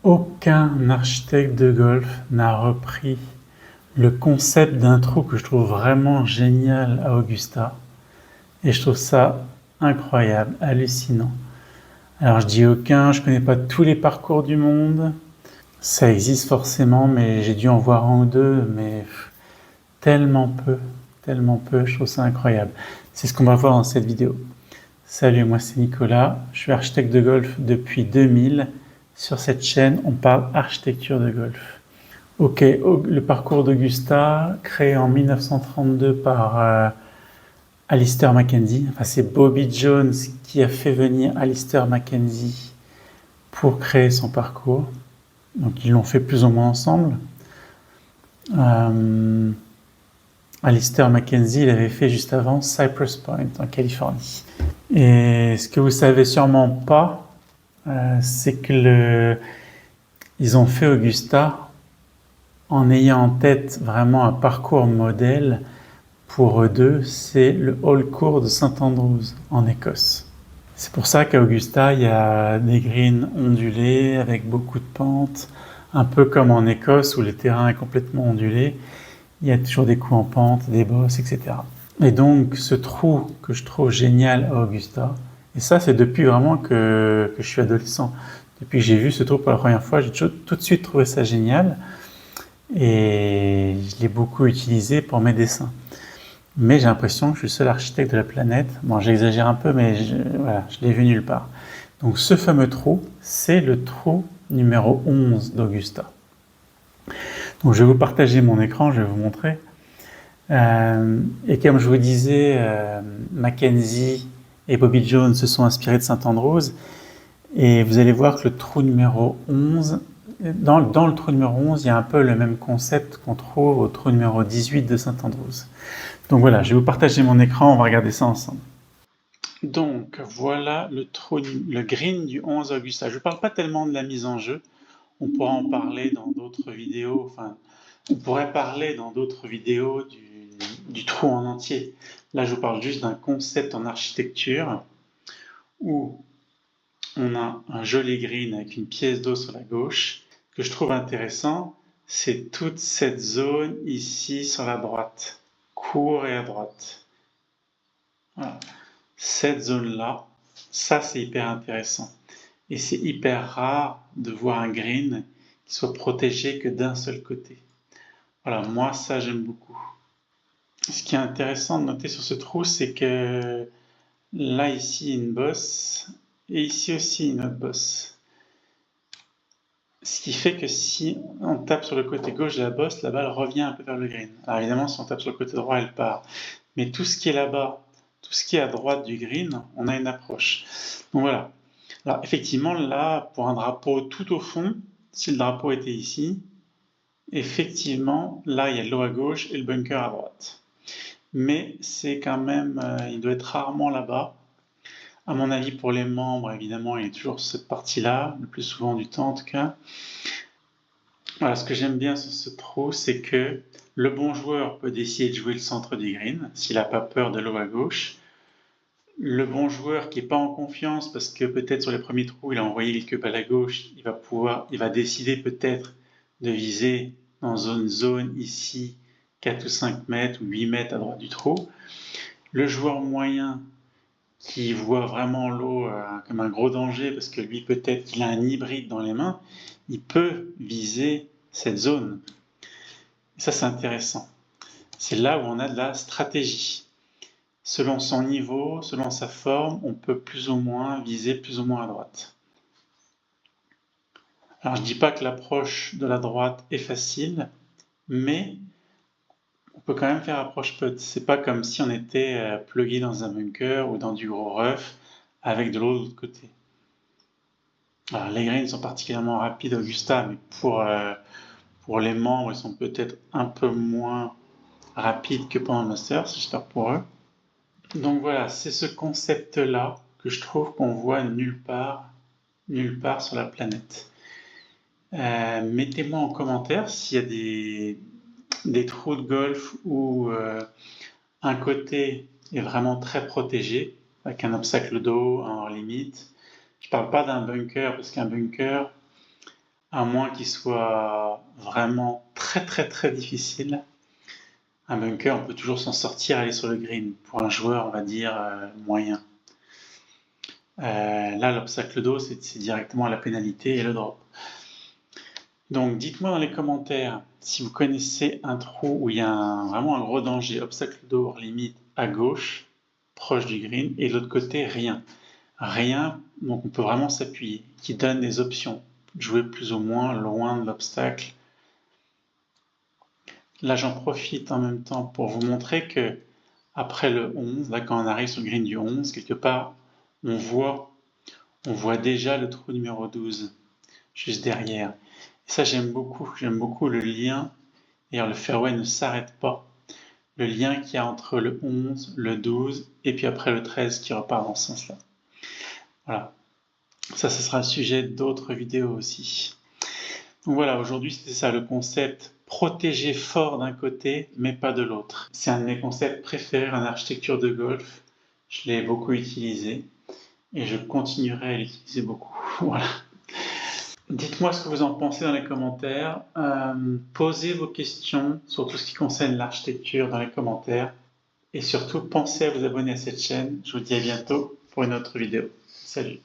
Aucun architecte de golf n'a repris le concept d'un trou que je trouve vraiment génial à Augusta. Et je trouve ça incroyable, hallucinant. Alors je dis aucun, je connais pas tous les parcours du monde. Ça existe forcément, mais j'ai dû en voir un ou deux, mais tellement peu, je trouve ça incroyable. C'est ce qu'on va voir dans cette vidéo. Salut, moi c'est Nicolas, je suis architecte de golf depuis 2000. Sur cette chaîne, on parle architecture de golf. Ok, le parcours d'Augusta, créé en 1932 par Alister MacKenzie. Enfin, c'est Bobby Jones qui a fait venir Alister MacKenzie pour créer son parcours. Donc ils l'ont fait plus ou moins ensemble. Alister MacKenzie, il avait fait juste avant Cypress Point en Californie. Et ce que vous savez sûrement pas, c'est que ils ont fait Augusta en ayant en tête vraiment un parcours modèle pour eux deux, c'est le Hall Court de St Andrews en Écosse. C'est pour ça qu'à Augusta, il y a des greens ondulés avec beaucoup de pentes, un peu comme en Écosse où le terrain est complètement ondulé. Il y a toujours des coups en pente, des bosses, etc. Et donc ce trou que je trouve génial à Augusta, et ça c'est depuis vraiment que je suis adolescent, depuis que j'ai vu ce trou pour la première fois, j'ai tout de suite trouvé ça génial et je l'ai beaucoup utilisé pour mes dessins. Mais j'ai l'impression que je suis le seul architecte de la planète. Bon, j'exagère un peu, mais voilà, je l'ai vu nulle part. Donc ce fameux trou, c'est le trou numéro 11 d'Augusta. Donc je vais vous partager mon écran, je vais vous montrer. Et comme je vous disais, Mackenzie et Bobby Jones se sont inspirés de St Andrews. Et vous allez voir que le trou numéro 11, dans le trou numéro 11, il y a un peu le même concept qu'on trouve au trou numéro 18 de St Andrews. Donc voilà, je vais vous partager mon écran, on va regarder ça ensemble. Donc voilà le green du 11 Augusta. Je ne parle pas tellement de la mise en jeu, on pourra en parler dans d'autres vidéos, enfin, on pourrait parler dans d'autres vidéos du trou en entier. Là, je vous parle juste d'un concept en architecture où on a un joli green avec une pièce d'eau sur la gauche. Ce que je trouve intéressant, c'est toute cette zone ici sur la droite, court et à droite. Voilà. Cette zone-là, ça c'est hyper intéressant. Et c'est hyper rare de voir un green qui soit protégé que d'un seul côté. Voilà, moi ça j'aime beaucoup. Ce qui est intéressant de noter sur ce trou, c'est que là ici une bosse et ici aussi une autre bosse. Ce qui fait que si on tape sur le côté gauche de la bosse, la balle revient un peu vers le green. Alors évidemment, si on tape sur le côté droit, elle part. Mais tout ce qui est là-bas, tout ce qui est à droite du green, on a une approche. Donc voilà. Alors effectivement, là, pour un drapeau tout au fond, si le drapeau était ici, effectivement, là, il y a l'eau à gauche et le bunker à droite. Mais c'est quand même, il doit être rarement là-bas. À mon avis, pour les membres, évidemment, il y a toujours cette partie-là, le plus souvent du temps en tout cas. Voilà, ce que j'aime bien sur ce trou, c'est que le bon joueur peut décider de jouer le centre du green, s'il n'a pas peur de l'eau à gauche. Le bon joueur qui n'est pas en confiance, parce que peut-être sur les premiers trous, il a envoyé quelques balles à gauche, il va décider peut-être de viser dans une zone ici, 4 ou 5 mètres ou 8 mètres à droite du trou. Le joueur moyen qui voit vraiment l'eau comme un gros danger, parce que lui peut-être qu'il a un hybride dans les mains, il peut viser cette zone. Et ça c'est intéressant. C'est là où on a de la stratégie. Selon son niveau, selon sa forme, on peut plus ou moins viser plus ou moins à droite. Alors je ne dis pas que l'approche de la droite est facile, mais on peut quand même faire approche putt. C'est pas comme si on était plugué dans un bunker ou dans du gros rough avec de l'eau de l'autre côté. Alors, les greens sont particulièrement rapides à Augusta, mais pour les membres, ils sont peut-être un peu moins rapides que pendant le Masters, j'espère pour eux. Donc voilà, c'est ce concept-là que je trouve qu'on voit nulle part sur la planète. Mettez-moi en commentaire s'il y a des trous de golf où un côté est vraiment très protégé, avec un obstacle d'eau, un hors limite. Je ne parle pas d'un bunker, parce qu'un bunker, à moins qu'il soit vraiment très très très difficile. Un bunker, on peut toujours s'en sortir, aller sur le green. Pour un joueur, on va dire, moyen. Là, l'obstacle d'eau, c'est directement la pénalité et le drop. Donc, dites-moi dans les commentaires si vous connaissez un trou où il y a vraiment un gros danger, obstacle d'eau hors limite à gauche, proche du green, et de l'autre côté, rien. Rien, donc on peut vraiment s'appuyer, qui donne des options. Jouer plus ou moins loin de l'obstacle. Là, j'en profite en même temps pour vous montrer que après le 11, là, quand on arrive sur le green du 11, quelque part, on voit déjà le trou numéro 12, juste derrière. Et ça, j'aime beaucoup le lien. D'ailleurs, le fairway ne s'arrête pas. Le lien qu'il y a entre le 11, le 12, et puis après le 13 qui repart dans ce sens-là. Voilà. Ça, ce sera le sujet d'autres vidéos aussi. Donc voilà, aujourd'hui, c'était ça le concept protéger fort d'un côté, mais pas de l'autre. C'est un de mes concepts préférés en architecture de golf. Je l'ai beaucoup utilisé et je continuerai à l'utiliser beaucoup. Voilà. Dites-moi ce que vous en pensez dans les commentaires. Posez vos questions sur tout ce qui concerne l'architecture dans les commentaires. Et surtout, pensez à vous abonner à cette chaîne. Je vous dis à bientôt pour une autre vidéo. Salut!